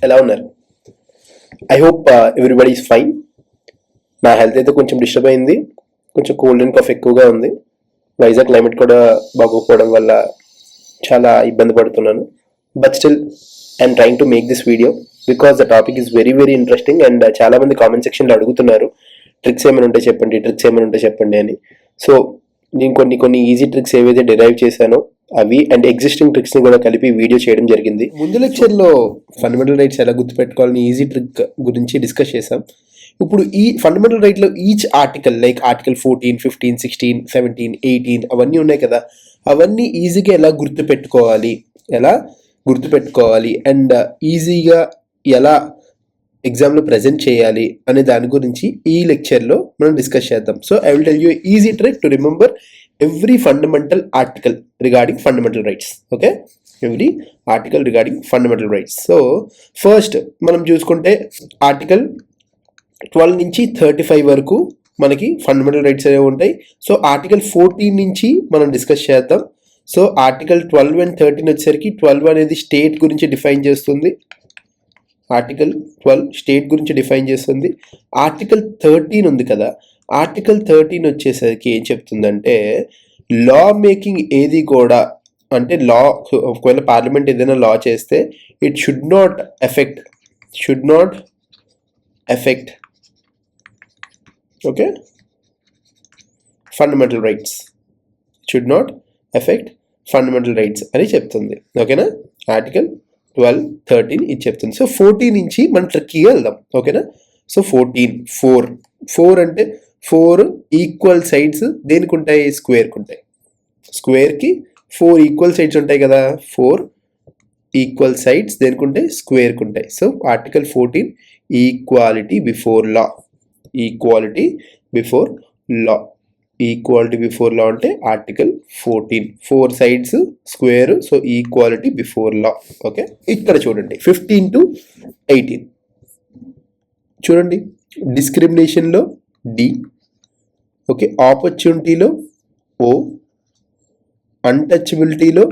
ఎలా ఉన్నారు? I hope everybody is fine. నా హెల్త్ అయితే కొంచెం డిస్టర్బ్ అయింది, కొంచెం కోల్డ్ అండ్ కాఫ్ ఎక్కువగా ఉంది. వైజాగ్ క్లైమేట్ కూడా బాగోకపోవడం వల్ల చాలా ఇబ్బంది పడుతున్నాను. But still I'm trying to make this video because the topic is very very interesting. And చాలా మంది కామెంట్ సెక్షన్లో అడుగుతున్నారు ట్రిక్స్ ఏమైనా ఉంటే చెప్పండి అని. సో నేను కొన్ని ఈజీ ట్రిక్స్ ఏవైతే డిరైవ్ చేశానో అవి అండ్ ఎగ్జిస్టింగ్ ట్రిక్స్ ని కూడా కలిపి వీడియో చేయడం జరిగింది. ముందు లెక్చర్లో ఫండమెంటల్ రైట్స్ ఎలా గుర్తుపెట్టుకోవాలని ఈజీ ట్రిక్ గురించి డిస్కస్ చేసాం. ఇప్పుడు ఈ ఫండమెంటల్ రైట్ లో ఈచ్ ఆర్టికల్ లైక్ ఆర్టికల్ 14, 15, 16, 17, 18 అవన్నీ ఉన్నాయి కదా, అవన్నీ ఈజీగా ఎలా గుర్తుపెట్టుకోవాలి అండ్ ఈజీగా ఎలా ఎగ్జామ్లో ప్రజెంట్ చేయాలి అనే దాని గురించి ఈ లెక్చర్లో మనం డిస్కస్ చేద్దాం. So I will tell you easy trick to remember every fundamental article regarding fundamental rights. Okay, every article regarding fundamental rights. So first మనం చూసుకుంటే ఆర్టికల్ 12 నుంచి 35 వరకు మనకి ఫండమెంటల్ రైట్స్ అనేవి ఉంటాయి. సో ఆర్టికల్ 14 నుంచి మనం డిస్కస్ చేద్దాం. సో ఆర్టికల్ 12 అండ్ 13 వచ్చేసరికి 12 అనేది స్టేట్ గురించి డిఫైన్ చేస్తుంది. ఆర్టికల్ 12 స్టేట్ గురించి డిఫైన్ చేస్తుంది. ఆర్టికల్ 13 ఉంది కదా, ఆర్టికల్ 13 వచ్చేసరికి ఏం చెప్తుందంటే లా మేకింగ్ ఏది కూడా అంటే లా ఒకవేళ పార్లమెంట్ ఏదైనా లా చేస్తే it should not effect okay fundamental rights, should not effect fundamental rights అని చెప్తుంది. ఓకేనా, ఆర్టికల్ 12, 13 ఇది చెప్తుంది. సో 14 నుంచి మనం ట్రిక్కీగా వెళ్దాం. ఓకేనా, సో 4 అంటే 4 ఈక్వల్ సైడ్స్ దేనికి ఉంటాయి? స్క్వేర్కి ఉంటాయి. స్క్వేర్కి 4 ఈక్వల్ సైడ్స్ ఉంటాయి కదా, 4 ఈక్వల్ సైడ్స్ దేనికి ఉంటాయి? స్క్వేర్కి ఉంటాయి. So article 14 equality before law. Equality before law అంటే article 14 4 sides square, so equality before law. Okay, ఇక్కడ చూడండి 15 to 18 చూడండి. డిస్క్రిమినేషన్లో డి, ఓకే, ఆపర్చునిటీలో ఓ, అన్టచబిలిటీలో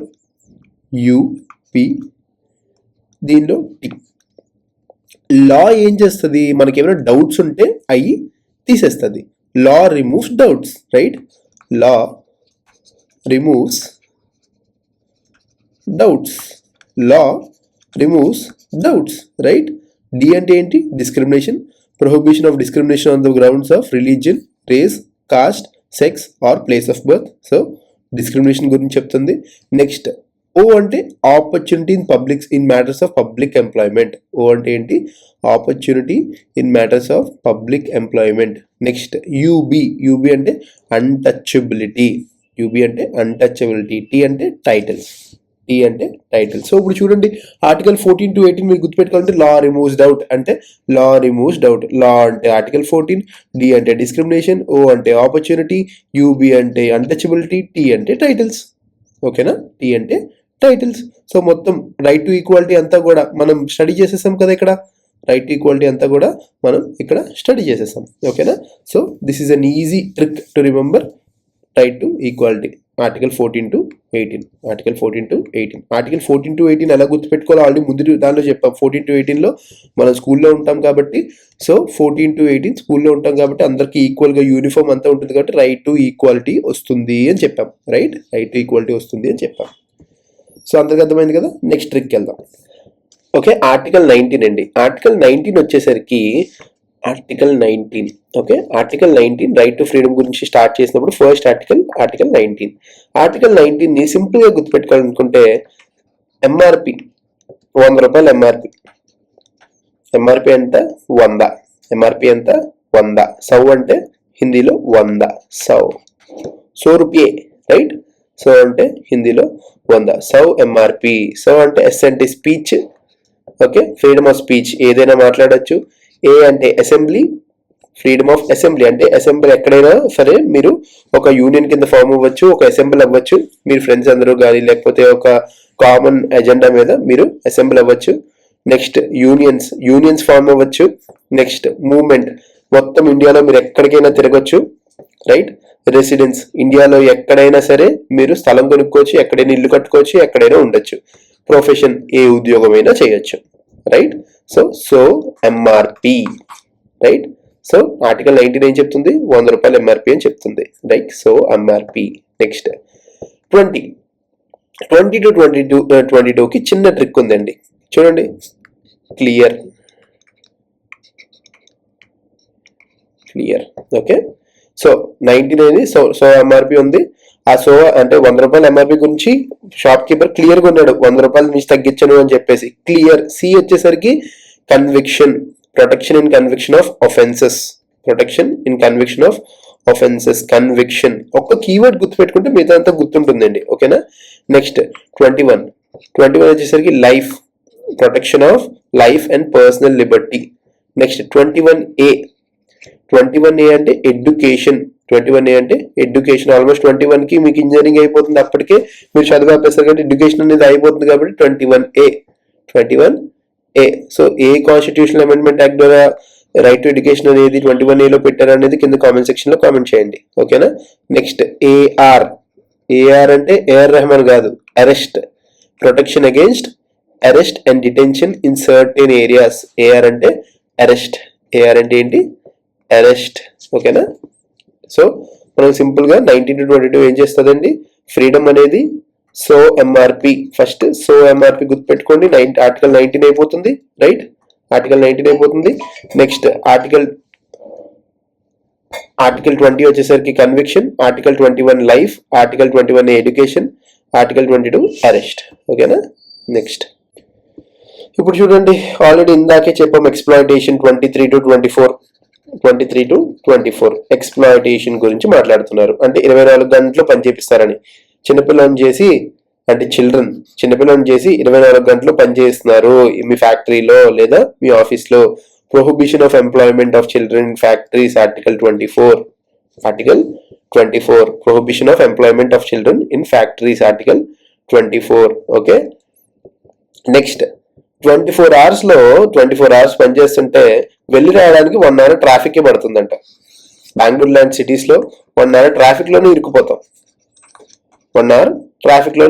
యుపి, దీనిలో టి. లా ఏం చేస్తుంది? మనకి ఏమైనా డౌట్స్ ఉంటే అవి తీసేస్తుంది. Law removes doubts, right? Law removes doubts, right? D అంటే ఏంటి? Discrimination, prohibition of discrimination on the grounds of religion, race, cost, sex or place of birth. So discrimination గురించి చెప్తుంది. నెక్స్ట్ ఓ అంటే opportunity in matters of public employment. O అంటే ఏంటి? Opportunity in matters of public employment. Next UB అంటే untouchability. T అంటే title. So ఇప్పుడు చూడండి article 14 to 18 మీరు గుర్తుపెట్టుకోవాలంటే లా రిమూవ్స్ డౌట్ అంటే లా అంటే ఆర్టికల్ 14, డి అంటే డిస్క్రిమినేషన్, ఓ అంటే ఆపర్చునిటీ, యూబి అంటే అన్టచబిలిటీ, టీ అంటే టైటిల్స్. ఓకేనా, టీ అంటే టైటిల్స్. సో మొత్తం రైట్ టు ఈక్వాలిటీ అంతా కూడా మనం స్టడీ చేసేసాం కదా ఇక్కడ. రైట్ టు ఈక్వాలిటీ అంతా కూడా మనం ఇక్కడ స్టడీ చేసేసాం. ఓకేనా, so this is an easy trick to remember right to equality. Article 14 to 18. Article 14 to 18 ఎలా గుర్తుపెట్టుకోవాలో ఆల్రెడీ ముందు దానిలో చెప్పాం. 14 to 18లో మనం స్కూల్లో ఉంటాం కాబట్టి, సో 14 to 18 స్కూల్లో ఉంటాం కాబట్టి అందరికీ ఈక్వల్గా యూనిఫామ్ అంతా ఉంటుంది కాబట్టి రైట్ టు ఈక్వాలిటీ వస్తుంది అని చెప్పాం. రైట్ టు ఈక్వాలిటీ వస్తుంది అని చెప్పాం. సో అందరికి అర్థమైంది కదా. నెక్స్ట్ ట్రిక్ వెళ్దాం. ఓకే, ఆర్టికల్ 19 అండి. ఆర్టికల్ 19 వచ్చేసరికి ఆర్టికల్ 19 రైట్ టు ఫ్రీడమ్ గురించి స్టార్ట్ చేసినప్పుడు ఫస్ట్ ఆర్టికల్ 19. ఆర్టికల్ 19ని సింపుల్గా గుర్తుపెట్టుకోవాలనుకుంటే ఎంఆర్పి 100 రూపాయలు. ఎంఆర్పి ఎంత? 100. ఎంఆర్పి ఎంత? 100. సౌ అంటే హిందీలో 100. So రూపాయే, right? సో అంటే హిందీలో 100. సౌ ఎంఆర్పి. సౌ అంటే ఎస్ అంటే speech, okay, freedom of speech, ఏదైనా మాట్లాడచ్చు. ఏ అంటే అసెంబ్లీ, ఫ్రీడమ్ ఆఫ్ అసెంబ్లీ అంటే అసెంబ్లీ ఎక్కడైనా సరే మీరు ఒక యూనియన్ కింద ఫామ్ అవ్వచ్చు, ఒక అసెంబ్లీ అవ్వచ్చు, మీరు ఫ్రెండ్స్ అందరూ కానీ లేకపోతే ఒక కామన్ ఎజెండా మీద మీరు అసెంబ్లీ అవ్వచ్చు. నెక్స్ట్ యూనియన్స్ ఫామ్ అవ్వచ్చు. నెక్స్ట్ మూవ్మెంట్, మొత్తం ఇండియాలో మీరు ఎక్కడికైనా తిరగచ్చు, రైట్? రెసిడెన్స్, ఇండియాలో ఎక్కడైనా సరే మీరు స్థలం కొనుక్కోవచ్చు, ఎక్కడైనా ఇల్లు కట్టుకోవచ్చు, ఎక్కడైనా ఉండొచ్చు. ప్రొఫెషన్, ఏ ఉద్యోగమైనా చేయొచ్చు. Right. So MRP, right. So article 19 ఏం చెప్తుంది, 100 రూపాయలు ఎంఆర్పి అని చెప్తుంది, right. So MRP. Next 20 to 22కి చిన్న ట్రిక్ ఉందండి, చూడండి. Clear, okay. సో 19 అనేది సో ఎంఆర్పి ఉంది. ఆ సో అంటే 100 రూపాయలు ఎంఆర్పి గురించి షాప్ కీపర్ క్లియర్ గా ఉన్నాడు, 100 రూపాయల నుంచి తగ్గించను అని చెప్పేసి. క్లియర్. సి వచ్చేసరికి conviction, protection in conviction of offences, conviction. ఒక్క కీవర్డ్ గుర్తుపెట్టుకుంటే మిగతా అంతా గుర్తుంటుందండి, ఓకేనా. నెక్స్ట్ 21 వచ్చేసరికి life, protection of life and personal Liberty. Next 21A అంటే ఎడ్యుకేషన్. 21A అంటే ఎడ్యుకేషన్. ఆల్మోస్ట్ 21కి మీకు ఇంజనీరింగ్ అయిపోతుంది, అప్పటికే మీరు చదువు ఆపేస్తారు కాబట్టి ఎడ్యుకేషన్ అనేది అయిపోతుంది కాబట్టి 21A. సో ఏ కాన్స్టిట్యూషనల్ అమెండ్మెంట్ యాక్ట్ ద్వారా రైట్ టు ఎడ్యుకేషన్ అనేది 21A పెట్టారు అనేది కింద కామెంట్ సెక్షన్ లో కామెంట్ చేయండి, ఓకేనా. నెక్స్ట్ AR అంటే ఏఆర్ రెహమాన్ కాదు, arrest, protection against arrest and detention in certain areas. AR అంటే అరెస్ట్, AR అంటే ఏంటి, అరెస్ట్, ఓకేనా. సో మనం సింపుల్ గా 19 to 22 ఏం చేస్తుందండి, ఫ్రీడమ్ అనేది so MRP. First so MRP గుర్తుపెట్టుకోండి. ఆర్టికల్ 19 అయిపోతుంది, రైట్. ఆర్టికల్ 19 అయిపోతుంది. నెక్స్ట్ ఆర్టికల్ 20 వచ్చేసరికి conviction, article 21 life, article 21 education, article 22 arrest, ఓకేనా. నెక్స్ట్ ఇప్పుడు చూడండి, ఆల్రెడీ ఇందాకే చెప్పాం ఎక్స్ప్లాయిటేషన్ 23 to 24 ఎక్స్ప్లాయిటేషన్ గురించి మాట్లాడుతున్నారు. అంటే 24 గంటలు పని చేపిస్తారని. చిన్నపిల్లని చేసి 24 గంటలు పని చేస్తున్నారు మీ ఫ్యాక్టరీలో లేదా మీ ఆఫీస్లో. Prohibition of employment of children in factories, article 24. Prohibition of employment of children in factories, article 24, okay. Next 24 hours పనిచేస్తుంటే వెళ్ళి రావడానికి 1 hour ట్రాఫిక్ పడుతుందంట. బెంగళూరు లాంటి సిటీస్ లో 1 hour ట్రాఫిక్ లోనే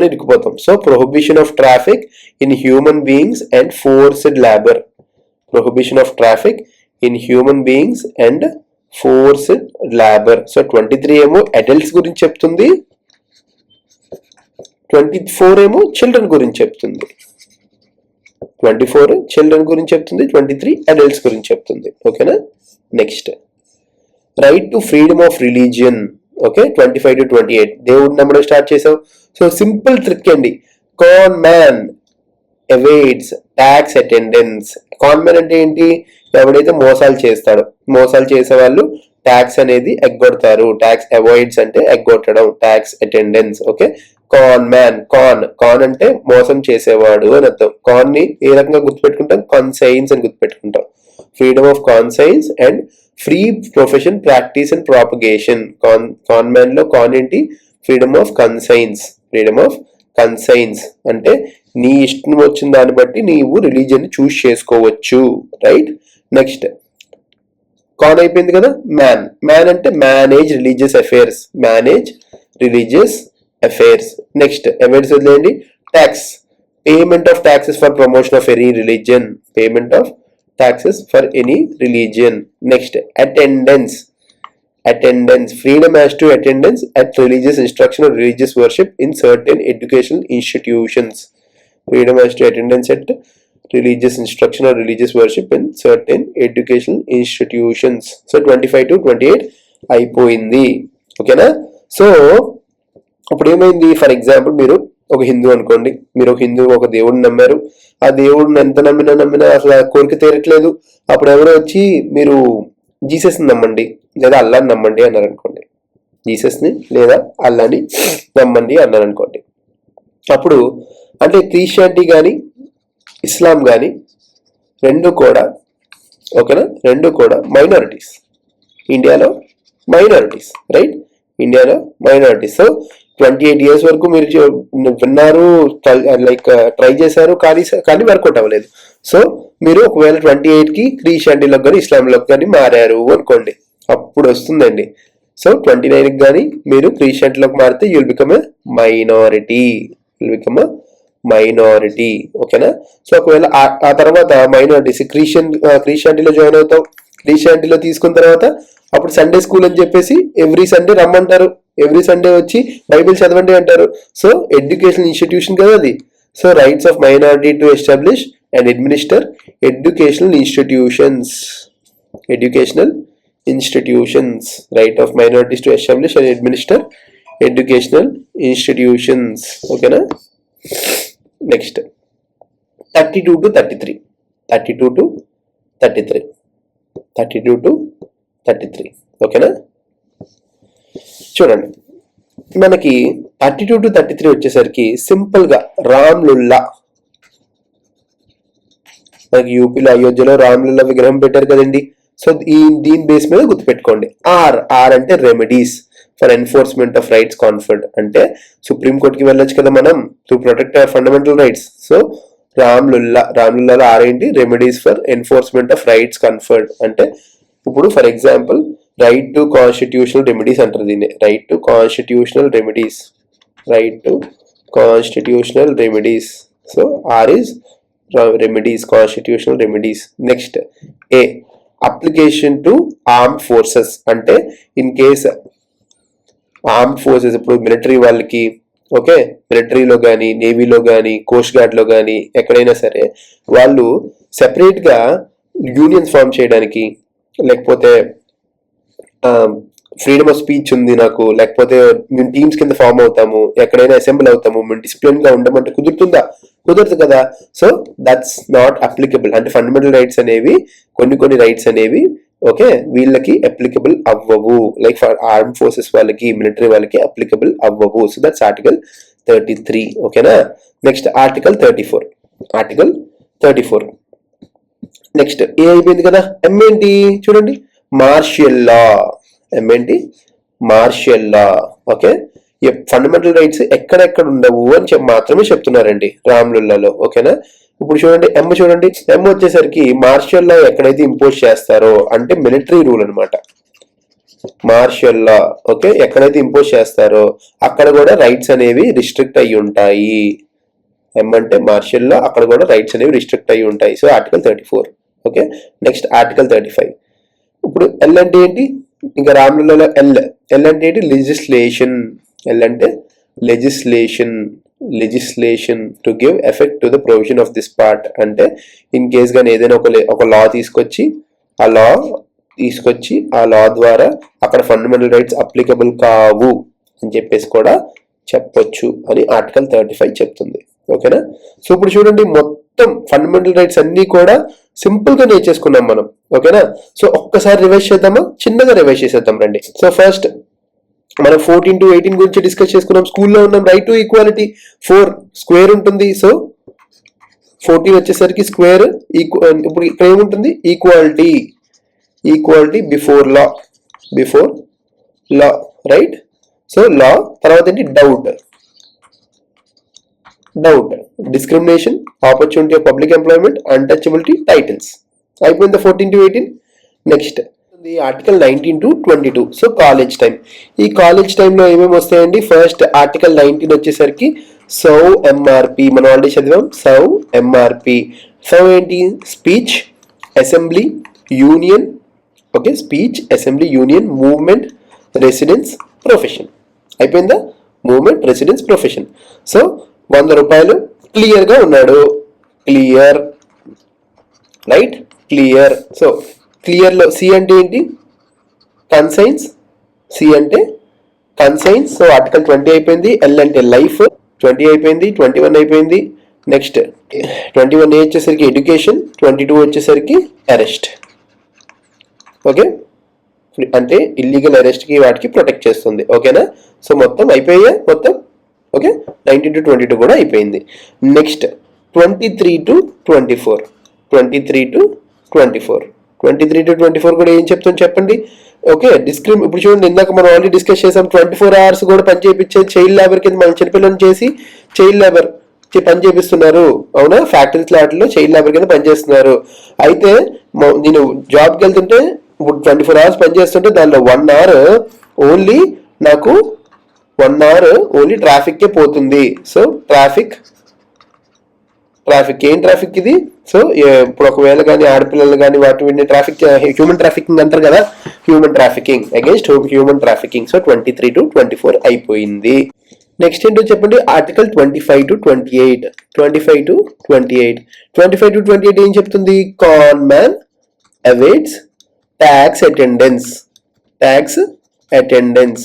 ఇరుక్కుపోతాం. So prohibition of traffic in human beings and forced labour. So 23 ఏమో adults గురించి చెప్తుంది, 24 ఏమో చిల్డ్రన్ గురించి చెప్తుంది. 24 చిల్డ్రన్ గురించి చెప్తుంది, 23 అడల్ట్స్ గురించి చెప్తుంది, ఓకేనా. Next right to freedom of religion, okay. 25 to 28 దేవుడు నమ్మడం స్టార్ట్ చేసాం. సో సింపుల్ ట్రిక్ అండి, con man evades tax attendance. Con man అంటే ఏంటి, ఎవడైతే మోసాలు చేస్తాడో, మోసాలు చేసే వాళ్ళు ట్యాక్స్ అనేది ఎగ్గొడతారు. ట్యాక్స్ అవాయిడ్స్ అంటే ఎగ్గొట్టడం, tax attendance, okay. Con man, con అంటే మోసం చేసేవాడు అని అర్థం. కాన్ ని ఏ రకంగా గుర్తుపెట్టుకుంటాం, కన్సైన్స్ అని గుర్తుపెట్టుకుంటాం. Freedom of conscience and free profession practice and propagation. Con man లో కాన్ ఏంటి, ఫ్రీడమ్ ఆఫ్ కన్సైన్స్ అంటే నీ ఇష్టం వచ్చిన దాన్ని బట్టి నీవు రిలీజియన్ చూస్ చేసుకోవచ్చు, రైట్. నెక్స్ట్ కాన్ అయిపోయింది కదా. మ్యాన్ అంటే మేనేజ్ రిలీజియస్ అఫైర్స్. నెక్స్ట్ అవేర్స్ వదిలేయండి. Tax, payment of taxes for promotion of any religion. Next attendance, freedom as to attendance at religious instruction or religious worship in certain educational institutions. So 25 to 28 అయిపోయింది, ఓకేనా. So ఇప్పుడు ఏమైంది, for example మీరు ఒక హిందూ అనుకోండి, మీరు ఒక హిందూ ఒక దేవుడిని నమ్మారు. ఆ దేవుడిని ఎంత నమ్మినా అసలు కోరిక తీరట్లేదు. అప్పుడు ఎవరో వచ్చి మీరు జీసస్ని నమ్మండి లేదా అల్లాని నమ్మండి అన్నారు అనుకోండి. జీసస్ని లేదా అల్లాని నమ్మండి అన్నారు అనుకోండి. అప్పుడు అంటే క్రిస్టియానిటీ కానీ ఇస్లాం కానీ రెండు కూడా, ఓకేనా, రెండు కూడా మైనారిటీస్. ఇండియాలో మైనారిటీస్, రైట్. సో 28 years వరకు మీరు విన్నారు, లైక్ ట్రై చేశారు, కానీ వర్కౌట్ అవ్వలేదు. సో మీరు ఒకవేళ 28కి క్రిస్టియానిటీలోకి కానీ ఇస్లాంలోకి కానీ మారారు అనుకోండి, అప్పుడు వస్తుందండి. సో 29కి కానీ మీరు క్రిస్టియానిటీలోకి మారితే యుల్ బికమ్ ఎ మైనారిటీ. ఓకేనా? సో ఒకవేళ ఆ తర్వాత మైనారిటీస్ క్రిస్టియానిటీలో జాయిన్ అవుతాం. క్రిస్టియానిటీలో తీసుకున్న తర్వాత అప్పుడు సండే స్కూల్ అని చెప్పేసి ఎవ్రీ సండే రమ్మంటారు. ఎవ్రీ సండే వచ్చి బైబిల్ చదవండి అంటారు. సో ఎడ్యుకేషనల్ ఇన్స్టిట్యూషన్ కదా అది. So rights of minority to establish and administer educational institutions. Educational institutions. Right of minorities to establish and administer educational institutions. ఓకేనా? Next 32 to 33. 32 to 33. 32 to 33. ఓకేనా? చూడండి, మనకి 32 to 33 వచ్చేసరికి సింపుల్ గా రామ్లుల్లా. మనకి యూపీలో అయోధ్యలో రామ్లుల్లా విగ్రహం పెట్టారు కదండి. సో దీని బేస్ మీద గుర్తుపెట్టుకోండి. ఆర్ అంటే remedies for enforcement of rights conferred. అంటే సుప్రీంకోర్టుకి వెళ్ళొచ్చు కదా మనం to protect our fundamental rights. So రామ్లుల్లాలో ఆర్ ఏంటి? Remedies for enforcement of rights conferred. అంటే ఇప్పుడు for example right to constitutional remedies అంటారు దీన్ని. Right to constitutional remedies. Right to constitutional remedies. So R is remedies, constitutional remedies. Next A application to armed forces. అంటే in case armed forces ఇప్పుడు military వాళ్ళకి, okay, మిలిటరీలో కానీ నేవీలో కానీ Coast గార్డ్లో కానీ ఎక్కడైనా సరే వాళ్ళు సెపరేట్గా యూనియన్స్ ఫామ్ చేయడానికి, లేకపోతే ఫ్రీడమ్ ఆఫ్ స్పీచ్ ఉంది నాకు, లేకపోతే మేము టీమ్స్ కింద ఫామ్ అవుతాము, ఎక్కడైనా అసెంబ్ల్ అవుతాము, మేము డిసిప్లిన్ గా ఉండమంటే కుదురుతుందా? కుదరదు కదా. So that's not applicable. అంటే ఫండమెంటల్ రైట్స్ అనేవి కొన్ని రైట్స్ అనేవి ఓకే వీళ్ళకి అప్లికబుల్ అవ్వవు. లైక్ ఫర్ ఆర్మ్ ఫోర్సెస్ వాళ్ళకి, మిలిటరీ వాళ్ళకి అప్లికబుల్ అవ్వవు. So that's article 33. ఓకేనా? Next article 34. ఆర్టికల్ 34. నెక్స్ట్ ఏ అయిపోయింది కదా. ఎం ఏంటి చూడండి? మార్షియల్ లా. ఎం ఏంటి? మార్షియల్ లా. ఓకే, ఫండమెంటల్ రైట్స్ ఎక్కడెక్కడ ఉండవు అని మాత్రమే చెప్తున్నారండి రామ్లుల్లాలో. ఓకేనా? ఇప్పుడు చూడండి ఎం. చూడండి ఎం వచ్చేసరికి మార్షియల్ లా ఎక్కడైతే ఇంపోజ్ చేస్తారో అంటే మిలిటరీ రూల్ అనమాట. మార్షియల్ లా ఓకే ఎక్కడైతే ఇంపోజ్ చేస్తారో అక్కడ కూడా రైట్స్ అనేవి రిస్ట్రిక్ట్ అయ్యి ఉంటాయి. ఎం అంటే మార్షియల్ లా, అక్కడ కూడా రైట్స్ అనేవి రిస్ట్రిక్ట్ అయ్యి ఉంటాయి. So article 34. Okay, next article 35. ఇప్పుడు ఎల్ అంటే ఏంటి? ఇంకా రామ్లుల్లాలో ఎల్ అంటే ఏంటి? లెజిస్లేషన్. ఎల్ అంటే legislation to give effect to the provision of this part. అంటే ఇన్ కేస్ గానీ ఏదైనా ఒక లా తీసుకొచ్చి ఆ లా ద్వారా అక్కడ ఫండమెంటల్ రైట్స్ అప్లికబుల్ కావు అని చెప్పేసి కూడా చెప్పొచ్చు అని ఆర్టికల్ 35 చెప్తుంది. ఓకేనా? సో ఇప్పుడు చూడండి మొత్తం ఫండమెంటల్ రైట్స్ అన్ని కూడా సింపుల్ గా నేర్చేసుకున్నాం మనం. ఓకేనా? సో ఒక్కసారి రివైజ్ చేద్దామా? చిన్నగా రివైజ్ చేసేద్దాం రండి. సో ఫస్ట్ మనం 14 to 18 గురించి డిస్కస్ చేసుకున్నాం. స్కూల్లో ఉన్నాం. రైట్ టు ఈక్వాలిటీ 4 స్క్వేర్ ఉంటుంది. సో 14 వచ్చేసరికి స్క్వేర్. ఇప్పుడు ఇక్కడ ఏముంటుంది? Equality before law right. So law తర్వాత ఏంటి? Doubt discrimination, opportunity of public employment, untouchability, titles. అయిపోయింది 14 to 18. Next article 19 to 22. So college time. ఈ కాలేజ్ టైంలో ఏమేమి వస్తాయండి? ఫస్ట్ ఆర్టికల్ 19 వచ్చేసరికి సర్వ్ ఎంఆర్పి. మనం ఆల్రెడీ చదివాం. Serve MRP. సర్వ్ ఏంటి? Speech, assembly, union. Okay, speech, assembly, union, movement, residence, profession. అయిపోయిందా? Movement, residence, profession. సో 100 రూపాయలు క్లియర్ గా ఉన్నాడు. Clear right, clear. So clear లో సి అంటే ఏంటి? కన్సైన్స్. సి అంటే కన్సైన్స్. సో ఆర్టికల్ 20 అయిపోయింది. ఎల్ అంటే లైఫ్. 20 అయిపోయింది. 21 అయిపోయింది. నెక్స్ట్ 21A వచ్చేసరికి ఎడ్యుకేషన్. 22 వచ్చేసరికి అరెస్ట్. ఓకే, అంటే ఇల్లీగల్ అరెస్ట్ కి వాటికి ప్రొటెక్ట్ చేస్తుంది. ఓకేనా? సో మొత్తం అయిపోయా మొత్తం. ఓకే, 19 to 22 కూడా అయిపోయింది. Next 23 to 24. 23 to 24. 23 to 24 కూడా ఏం చెప్తాను చెప్పండి. ఓకే, ఇప్పుడు చూడండి ఇందాక మనం ఆల్రెడీ డిస్కస్ చేసాం. 24 hours కూడా పని చేయించే చైల్డ్ లేబర్ కింద మనం చిన్నపిల్లలను చేసి చైల్డ్ లేబర్ పని చేపిస్తున్నారు. అవునా? ఫ్యాక్టరీస్ లాట్లో చైల్డ్ లేబర్ కింద పనిచేస్తున్నారు. అయితే నేను జాబ్కి వెళ్తుంటే ఇప్పుడు 24 hours పని చేస్తుంటే దానిలో 1 hour ఓన్లీ నాకు 1 hour ఓన్లీ ట్రాఫిక్కే పోతుంది. So traffic traffic. ఏం ట్రాఫిక్ ఇది? సో ఇప్పుడు ఒకవేళ కానీ ఆడపిల్లలు కానీ వీటిని ట్రాఫిక్, హ్యూమన్ ట్రాఫికింగ్ అంటారు కదా, human trafficking, against human trafficking. So 23 to 24 అయిపోయింది. నెక్స్ట్ ఏంటో చెప్పండి, ఆర్టికల్ 25 to 28. 25 to 28. 25 to 28 ఏం చెప్తుంది? Con man awaits tax attendance. Tax attendance.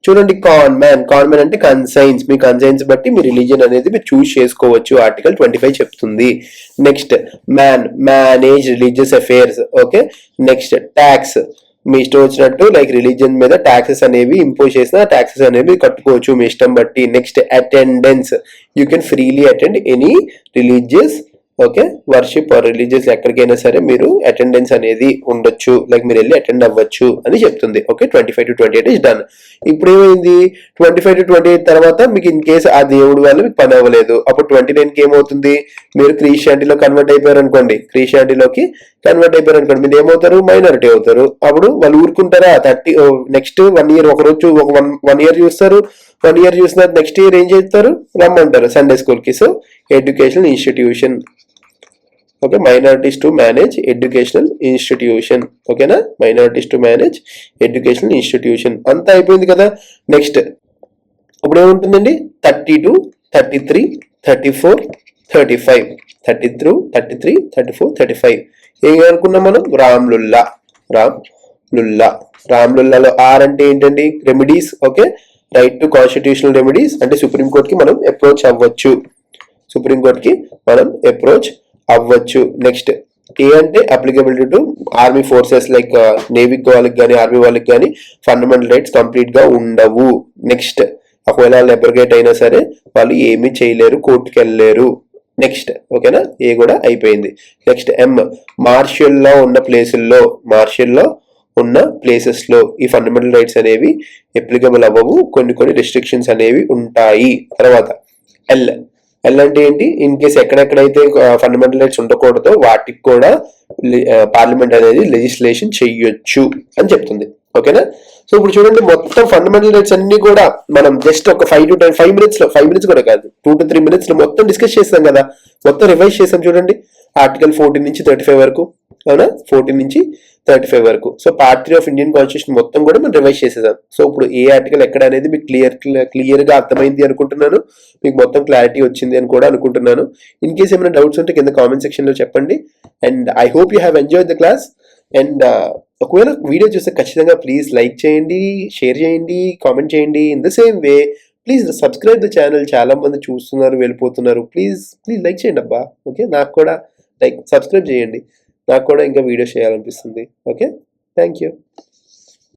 చూడండి, కాన్ మ్యాన్ అంటే కన్సైన్స్. మీ కన్సైన్స్ బట్టి మీ రిలీజియన్ అనేది మీరు చూస్ చేసుకోవచ్చు. ఆర్టికల్ 25 చెప్తుంది. Next manage religious affairs. Okay. Next tax, మీ ఇష్టం వచ్చినట్టు లైక్ రిలీజియన్ మీద ట్యాక్సెస్ అనేవి ఇంపోజ్ చేసిన ట్యాక్సెస్ అనేవి కట్టుకోవచ్చు మీ ఇష్టం బట్టి. Next attendance, you can freely attend any religious, okay, worship or religious ఎక్కడికైనా సరే మీరు అటెండెన్స్ అనేది ఉండొచ్చు, లైక్ మీరు వెళ్ళి అటెండ్ అవ్వచ్చు అని చెప్తుంది. ఓకే. 25 to 28 is done. ఇప్పుడు ఏమైంది, 25 to 28 తర్వాత మీకు ఇన్ కేసు ఆ దేవుడి వల్ల మీకు పని అవ్వలేదు, అప్పుడు 29కి ఏమవుతుంది, మీరు క్రిస్టియానిటీలో కన్వర్ట్ అయిపోయారు అనుకోండి. క్రిస్టియానిటీలోకి కన్వర్ట్ అయిపోయారు అనుకోండి, మీరు ఏమవుతారు, మైనారిటీ అవుతారు. అప్పుడు వాళ్ళు ఊరుకుంటారా? నెక్స్ట్ 1 year, ఒకరోజు ఒక 1 year చూస్తారు. 1 year చూసిన నెక్స్ట్ ఇయర్ ఏం చేస్తారు, రమ్మంటారు సండే స్కూల్కి. So educational institution. Okay. Minorities to manage educational institution. ఓకేనా, minorities to manage educational institution. అంతా అయిపోయింది కదా. నెక్స్ట్ ఇప్పుడు ఏముంటుందండి, 32, 33, 34, 35. 32, 33, 34, 35. ఏం అనుకున్నాం మనం? రామ్లుల్లాలో ఆర్ అంటే ఏంటండి, remedies. Okay. Right to constitutional remedies అంటే సుప్రీంకోర్టుకి మనం అప్రోచ్ అవ్వచ్చు. నెక్స్ట్ ఏ అంటే applicability to army forces, like navy వాళ్ళకి కానీ ఆర్మీ వాళ్ళకి కానీ ఫండమెంటల్ రైట్స్ కంప్లీట్ గా ఉండవు. నెక్స్ట్ ఒకవేళ వాళ్ళు అబ్రగేట్ అయినా సరే వాళ్ళు ఏమీ చేయలేరు, కోర్టుకి వెళ్ళలేరు. నెక్స్ట్ ఓకేనా, ఏ కూడా అయిపోయింది. నెక్స్ట్ మార్షియల్ లా ఉన్న ప్లేసెస్ లో ఈ ఫండమెంటల్ రైట్స్ అనేవి అప్లికబుల్ అవ్వవు, కొన్ని రెస్ట్రిక్షన్స్ అనేవి ఉంటాయి. తర్వాత ఎల్ అంటే ఏంటి, ఇన్ కేసు ఎక్కడెక్కడైతే ఫండమెంటల్ రైట్స్ ఉండకూడదో వాటికి కూడా పార్లమెంట్ అనేది లెజిస్లేషన్ చెయ్యొచ్చు అని చెప్తుంది. ఓకేనా. సో ఇప్పుడు చూడండి, మొత్తం ఫండమెంటల్ రైట్స్ అన్ని కూడా మనం జస్ట్ ఒక 5 to 10 మినిట్స్ కూడా కాదు, 2 to 3 minutes లో మొత్తం డిస్కస్ చేస్తాం కదా, మొత్తం రివైజ్ చేసాం. చూడండి, ఆర్టికల్ 14 నుంచి 35 వరకు, అవునా, 14 నుంచి 35 వరకు. So part 3 of Indian constitution మొత్తం కూడా మనం రివైజ్ చేసేసాం. సో ఇప్పుడు ఏ ఆర్టికల్ ఎక్కడ అనేది మీకు క్లియర్ గా అర్థమైంది అనుకుంటున్నాను, మీకు మొత్తం క్లారిటీ వచ్చింది అని కూడా అనుకుంటున్నాను. ఇన్ కేస్ ఏమైనా డౌట్స్ ఉంటే కింద కామెంట్ సెక్షన్ లో చెప్పండి. And I hope you have enjoyed the class. And ఒకవేళ వీడియో చూస్తే ఖచ్చితంగా ప్లీజ్ లైక్ చేయండి, షేర్ చేయండి, కామెంట్ చేయండి. In the same way please subscribe the channel. చాలా మంది చూస్తున్నారు, వెళ్ళిపోతున్నారు. ప్లీజ్ లైక్ చేయండి అబ్బా. ఓకే, నాకు కూడా సబ్స్క్రైబ్ చేయండి, నాకు కూడా ఇంకా వీడియోస్ చేయాలనిపిస్తుంది. Okay, thank you.